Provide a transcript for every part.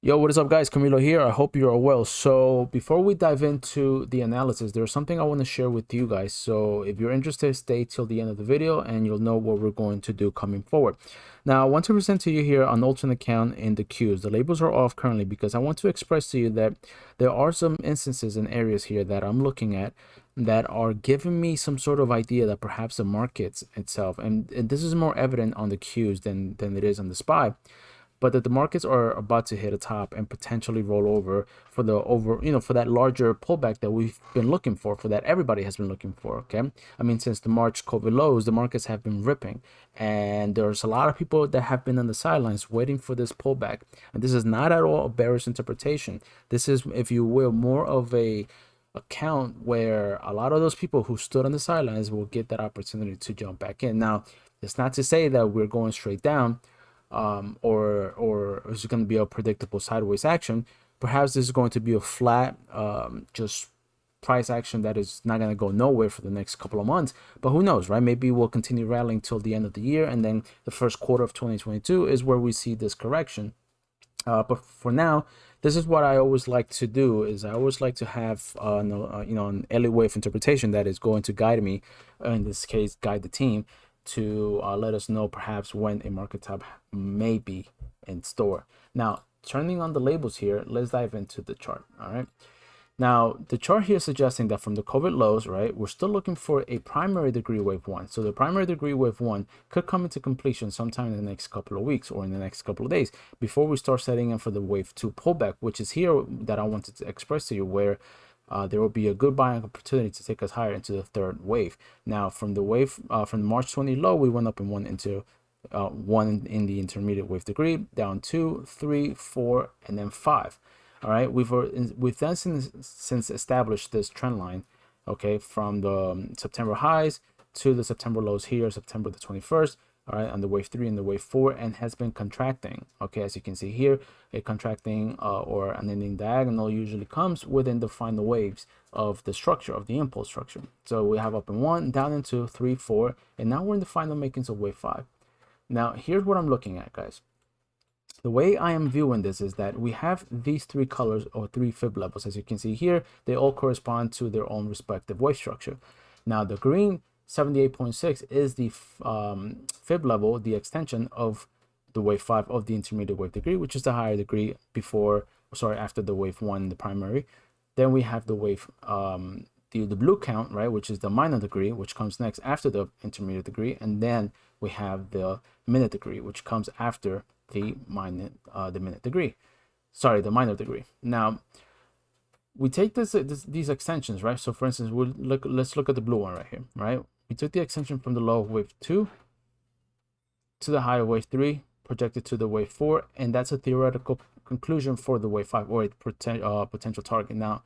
Yo, what is up, guys? Camilo here. I hope you are well. So before we dive into the analysis, there's something I want to share with you guys. So if you're interested, stay till the end of the video and you'll know what we're going to do coming forward. Now, I want to present to you here an alternate account in the queues. The labels are off currently because I want to express to you that there are some instances and areas here that I'm looking at that are giving me some sort of idea that perhaps the markets itself, and this is more evident on the queues than it is on the SPY, but that the markets are about to hit a top and potentially roll over for the for that larger pullback that we've been looking for that everybody has been looking for. Okay, I mean, since the March COVID lows, the markets have been ripping, and there's a lot of people that have been on the sidelines waiting for this pullback. And this is not at all a bearish interpretation. This is, if you will, more of a account where a lot of those people who stood on the sidelines will get that opportunity to jump back in. Now, it's not to say that we're going straight down, or is it going to be a predictable sideways action. Perhaps this is going to be a flat just price action that is not going to go nowhere for the next couple of months, but who knows, right? Maybe we'll continue rallying till the end of the year, and then the first quarter of 2022 is where we see this correction. But for now, this is what I always like to do, is I always like to have an Elliott wave interpretation that is going to guide me, in this case guide the team, to let us know perhaps when a market top may be in store. Now, turning on the labels here, let's dive into the chart. All right, now the chart here is suggesting that from the COVID lows, right, we're still looking for a primary degree wave one. So the primary degree wave one could come into completion sometime in the next couple of weeks or in the next couple of days before we start setting in for the wave two pullback, which is here that I wanted to express to you, where there will be a good buying opportunity to take us higher into the third wave. Now, from the from the March 20 low, we went up in one into one in the intermediate wave degree, down 2, 3, 4, and then 5. All right, we've then since established this trend line, okay, from the September highs to the September lows here, September the 21st. All right, on the wave 3 and the wave 4, and has been contracting. Okay, as you can see here, a contracting or an ending diagonal usually comes within the final waves of the structure, of the impulse structure. So we have up in 1, down in 2, 3, 4, and now we're in the final makings of wave 5. Now, here's what I'm looking at, guys. The way I am viewing this is that we have these three colors or three fib levels. As you can see here, they all correspond to their own respective wave structure. Now, the green 78.6 is the fib level, the extension of the wave 5 of the intermediate wave degree, which is the higher degree after the wave 1, the primary. Then we have the wave the blue count, right, which is the minor degree, which comes next after the intermediate degree, and then we have the minute degree, which comes after the minor degree. Now, we take these extensions, right? So for instance, let's look at the blue one right here, right? We took the extension from the low of wave 2 to the high of wave 3, projected to the wave 4, and that's a theoretical conclusion for the wave 5, or a potential target. Now,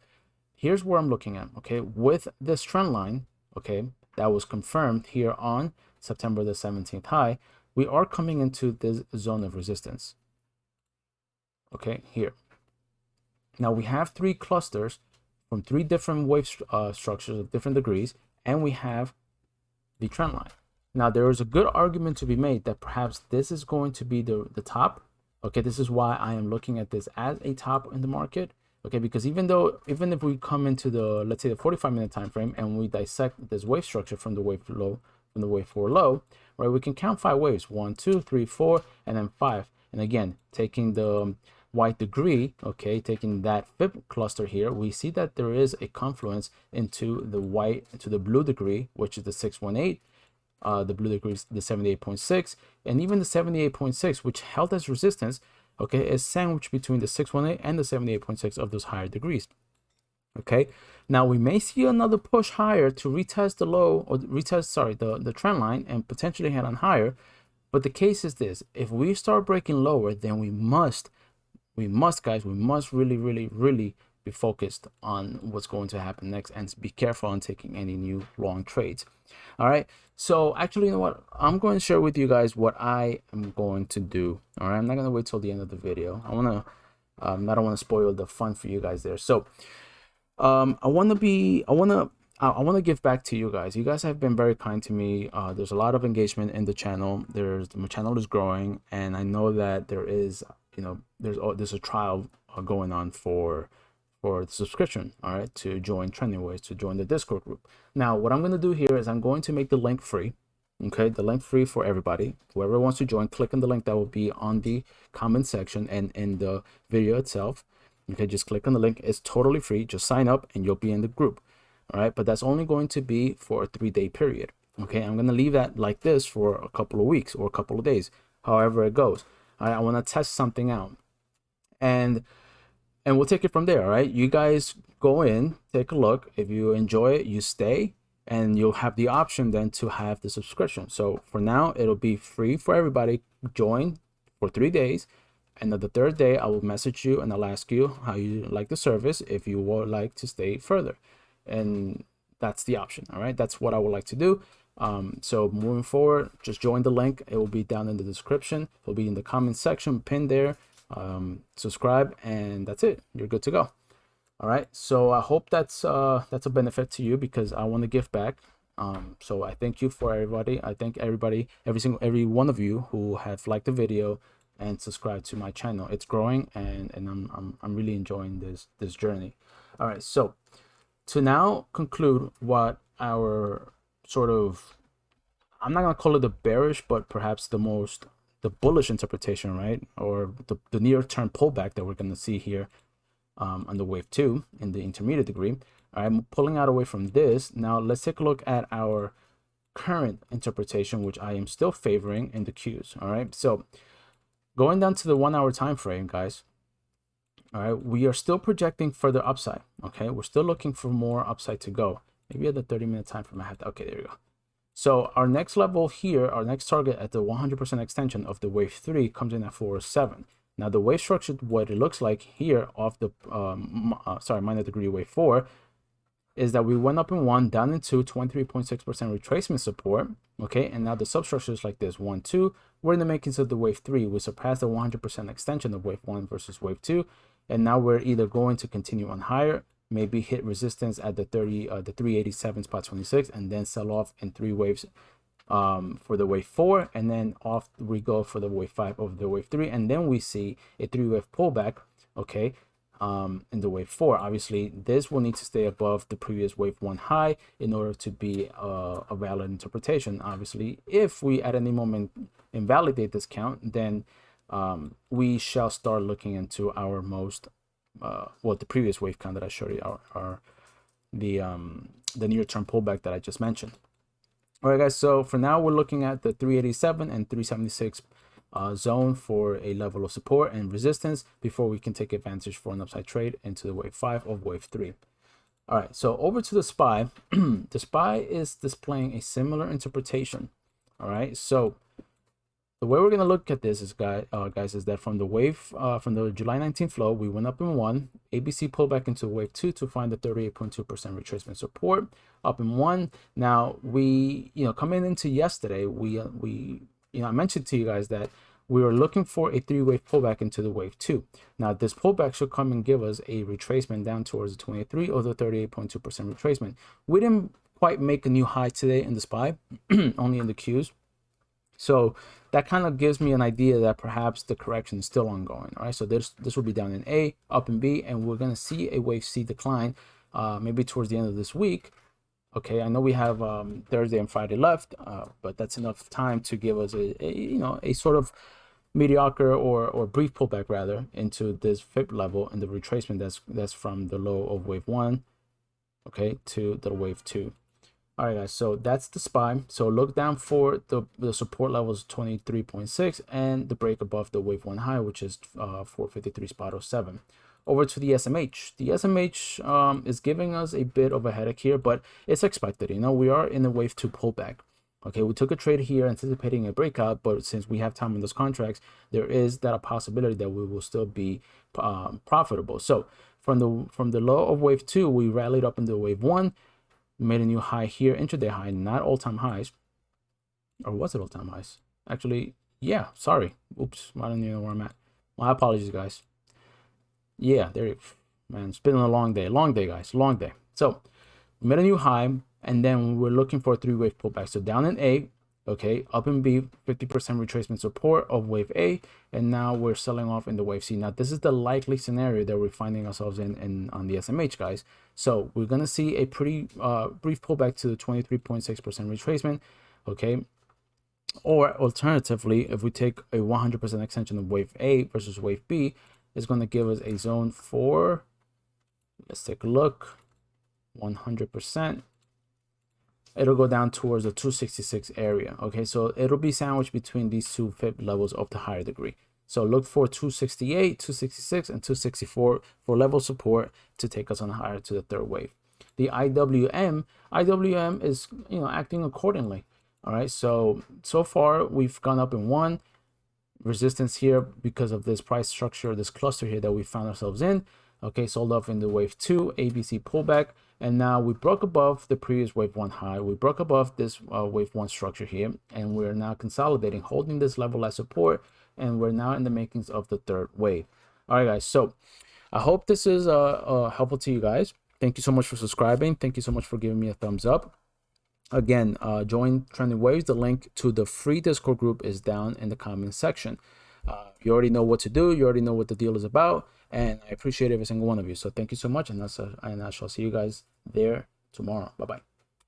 here's where I'm looking at, okay? With this trend line, okay, that was confirmed here on September the 17th high, we are coming into this zone of resistance, okay, here. Now, we have three clusters from three different wave structures of different degrees, and we have the trend line. Now, there is a good argument to be made that perhaps this is going to be the top. Okay, this is why I am looking at this as a top in the market. Okay, because even if we come into the, let's say, the 45-minute time frame, and we dissect this wave structure from the wave 4 low, right, we can count 5 waves: 1, 2, 3, 4, and then 5. And again, taking the white degree, okay, taking that fib cluster here, we see that there is a confluence into the blue degree, which is the 618, the blue degree is the 78.6, and even the 78.6, which held as resistance, okay, is sandwiched between the 618 and the 78.6 of those higher degrees. Okay, now we may see another push higher to retest the low, or the trend line, and potentially head on higher. But the case is this: if we start breaking lower, then we must really be focused on what's going to happen next, and be careful on taking any new long trades. All right, so actually, you know what, I'm going to share with you guys what I am going to do. All right, I'm not going to wait till the end of the video. I don't want to spoil the fun for you guys there. So I want to give back to you guys. You guys have been very kind to me. There's a lot of engagement in the channel. My channel is growing, and I know that there is there's a trial going on for the subscription, all right, to join Trending Waves, to join the Discord group. Now, what I'm going to do here is I'm going to make the link free. Okay, the link free for everybody. Whoever wants to join, click on the link that will be on the comment section and in the video itself. Okay, just click on the link. It's totally free. Just sign up and you'll be in the group. All right, but that's only going to be for a 3-day period. Okay, I'm going to leave that like this for a couple of weeks or a couple of days, however it goes. All right, I want to test something out. And we'll take it from there. All right, you guys go in, take a look. If you enjoy it, you stay, and you'll have the option then to have the subscription. So for now, it'll be free for everybody. Join for 3 days, and on the 3rd day, I will message you and I'll ask you how you like the service, if you would like to stay further. And that's the option. All right, that's what I would like to do. So moving forward, just join the link. It will be down in the description. It'll be in the comment section, pinned there. Subscribe, and that's it. You're good to go. All right, so I hope that's a benefit to you, because I want to give back. So I thank you for everybody. I thank everybody, every one of you who have liked the video and subscribed to my channel. It's growing, and I'm really enjoying this journey. All right, so to now conclude what our sort of, I'm not gonna call it the bearish, but perhaps the bullish interpretation, right? Or the near-term pullback that we're going to see here on the wave 2 in the intermediate degree. I'm pulling out away from this. Now let's take a look at our current interpretation, which I am still favoring in the Qs. All right, so going down to the 1 hour time frame, guys. All right, we are still projecting further upside. Okay, we're still looking for more upside to go. Maybe at the 30-minute time frame I have to, okay, there you go. So our next level here, our next target at the 100% extension of the wave 3 comes in at 407. Now the wave structure, what it looks like here off the minor degree wave 4, is that we went up in 1, down in 2, 23.6% retracement support. Okay, and now the substructure is like this: 1, 2. We're in the makings of the wave 3. We surpassed the 100% extension of wave 1 versus wave 2, and now we're either going to continue on higher, maybe hit resistance at the 387 spot 26, and then sell off in 3 waves for the wave 4, and then off we go for the wave 5 of the wave 3, and then we see a 3-wave pullback. Okay, in the wave 4. Obviously this will need to stay above the previous wave 1 high in order to be a valid interpretation. Obviously, if we at any moment invalidate this count, then we shall start looking into our most the previous wave count that I showed you, the near-term pullback that I just mentioned. All right, guys, so for now we're looking at the 387 and 376 zone for a level of support and resistance before we can take advantage for an upside trade into the wave 5 of wave 3. All right, so over to the SPY. The SPY is displaying a similar interpretation. All right, so the way we're going to look at this is, guys, is that from the wave, from the July 19th flow, we went up in 1, ABC pulled back into wave 2 to find the 38.2% retracement support, up in 1. Now we, coming into yesterday, I mentioned to you guys that we were looking for a 3-wave pullback into the wave 2. Now this pullback should come and give us a retracement down towards the 23 or the 38.2% retracement. We didn't quite make a new high today in the SPY, only in the Qs. So that kind of gives me an idea that perhaps the correction is still ongoing. All right, so this will be down in A, up in B, and we're going to see a wave C decline maybe towards the end of this week. Okay, I know we have Thursday and Friday left, but that's enough time to give us a sort of mediocre or brief pullback rather into this fib level and the retracement that's from the low of wave 1, okay, to the wave 2. All right, guys, so that's the SPY. So look down for the support levels 23.6 and the break above the wave 1 high, which is 453.07. Over to the SMH. The SMH is giving us a bit of a headache here, but it's expected. We are in a wave 2 pullback. Okay, we took a trade here anticipating a breakout, but since we have time in those contracts, there is that a possibility that we will still be profitable. So from the low of wave 2, we rallied up into wave 1. Made a new high here, intraday high, not all-time highs. Or was it all-time highs? Actually, yeah, sorry. Oops, I don't even know where I'm at. My apologies, guys. Yeah, there you go. Man, it's been a long day. Long day, guys. Long day. So, made a new high, and then we're looking for a 3-wave pullback. So, down in A, Okay, up in B, 50% retracement support of wave A, and now we're selling off in the wave C. Now this is the likely scenario that we're finding ourselves in on the SMH, guys. So we're gonna see a pretty brief pullback to the 23.6% retracement. Okay, or alternatively, if we take a 100% extension of wave A versus wave B, it's going to give us a zone for, let's take a look, 100%. It'll go down towards the 266 area. Okay, so it'll be sandwiched between these two fib levels of the higher degree. So look for 268, 266, and 264 for level support to take us on higher to the third wave. The IWM is, acting accordingly. All right, so far we've gone up in one resistance here because of this price structure, this cluster here that we found ourselves in. Okay, sold off in the wave 2 ABC pullback, and now we broke above the previous wave 1 high. We broke above this wave 1 structure here, and we're now consolidating, holding this level as support, and we're now in the makings of the third wave. All right, guys, so I hope this is helpful to you guys. Thank you so much for subscribing. Thank you so much for giving me a thumbs up. Again, join Trending Waves. The link to the free Discord group is down in the comment section. You already know what to do. You already know what the deal is about. And I appreciate every single one of you. So thank you so much. And I shall see you guys there tomorrow. Bye-bye.